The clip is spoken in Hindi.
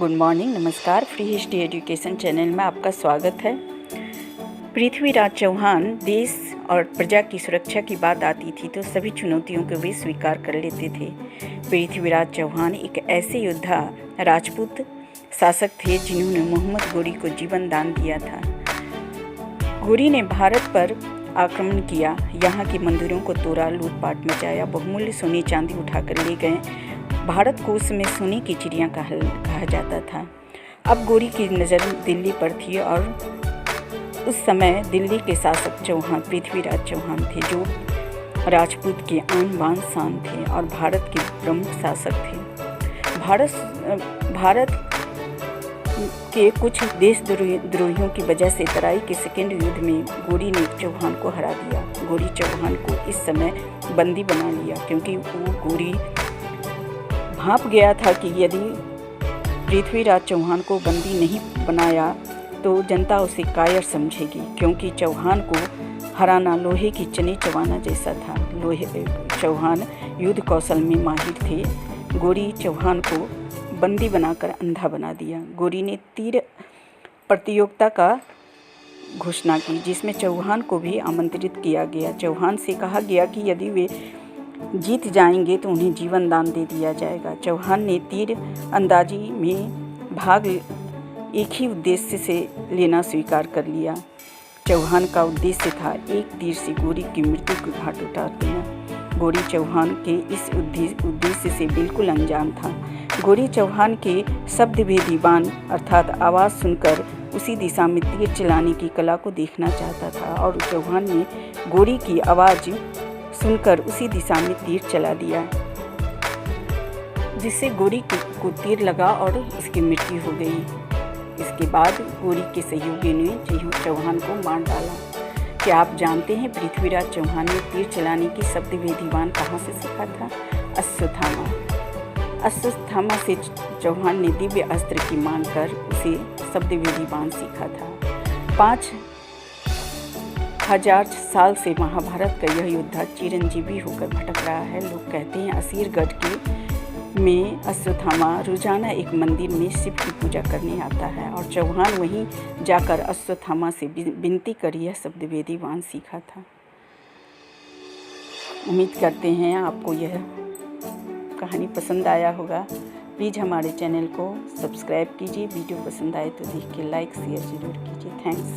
गुड मॉर्निंग, नमस्कार। फ्री हिस्ट्री एजुकेशन चैनल में आपका स्वागत है। पृथ्वीराज चौहान देश और प्रजा की सुरक्षा की बात आती थी तो सभी चुनौतियों को वे स्वीकार कर लेते थे। पृथ्वीराज चौहान एक ऐसे योद्धा राजपूत शासक थे जिन्होंने मोहम्मद गोरी को जीवन दान दिया था। गोरी ने भारत पर आक्रमण किया, यहाँ के मंदिरों को तोड़ा, लूटपाट मचाया, बहुमूल्य सोने चांदी उठाकर ले गए। भारत को उसमें सोने की चिड़िया कहा जाता था। अब गोरी की नज़र दिल्ली पर थी और उस समय दिल्ली के शासक चौहान पृथ्वीराज चौहान थे, जो राजपूत के आन बान शान थे और भारत के प्रमुख शासक थे। भारत के कुछ देशद्रोहियों की वजह से तराई के सेकेंड युद्ध में गोरी ने चौहान को हरा दिया। गोरी चौहान को इस समय बंदी बना लिया, क्योंकि वो गोरी भांप गया था कि यदि पृथ्वीराज चौहान को बंदी नहीं बनाया तो जनता उसे कायर समझेगी, क्योंकि चौहान को हराना लोहे की चने चबाना जैसा था। चौहान युद्ध कौशल में माहिर थे। गोरी चौहान को बंदी बनाकर अंधा बना दिया। गोरी ने तीर प्रतियोगिता का घोषणा की, जिसमें चौहान को भी आमंत्रित किया गया। चौहान से कहा गया कि यदि वे जीत जाएंगे तो उन्हें जीवन दान दे दिया जाएगा। चौहान ने तीर अंदाजी में भाग एक ही उद्देश्य से लेना स्वीकार कर लिया। चौहान का उद्देश्य था एक तीर से गोरी की मृत्यु को घाट उतार देना। गोरी चौहान के इस उद्देश्य से बिल्कुल अनजान था। गोरी चौहान के शब्दभेदी बाण अर्थात आवाज़ सुनकर उसी दिशा में तीर चलाने की कला को देखना चाहता था, और चौहान ने गोरी की आवाज़ सुनकर उसी दिशा में तीर चला दिया, जिससे गोरी को तीर लगा और उसकी मृत्यु हो गई। इसके बाद गोरी के सहयोगी ने चौहान को मार डाला। क्या आप जानते हैं पृथ्वीराज चौहान ने तीर चलाने की शब्दभेदी बाण कहाँ से सीखा था? अश्वत्थामा से चौहान ने दिव्य अस्त्र की मांग कर उसे शब्दभेदी बाण सीखा था। 5000 साल से महाभारत का यह योद्धा चिरंजीवी होकर भटक रहा है। लोग कहते हैं असीरगढ़ में अश्वत्थामा रोजाना एक मंदिर में शिव की पूजा करने आता है, और चौहान वहीं जाकर अश्वत्थामा से विनती कर यह शब्दभेदी बाण सीखा था। उम्मीद करते हैं आपको यह कहानी पसंद आया होगा। प्लीज़ हमारे चैनल को सब्सक्राइब कीजिए। वीडियो पसंद आए तो देख के लाइक शेयर ज़रूर कीजिए। थैंक्स।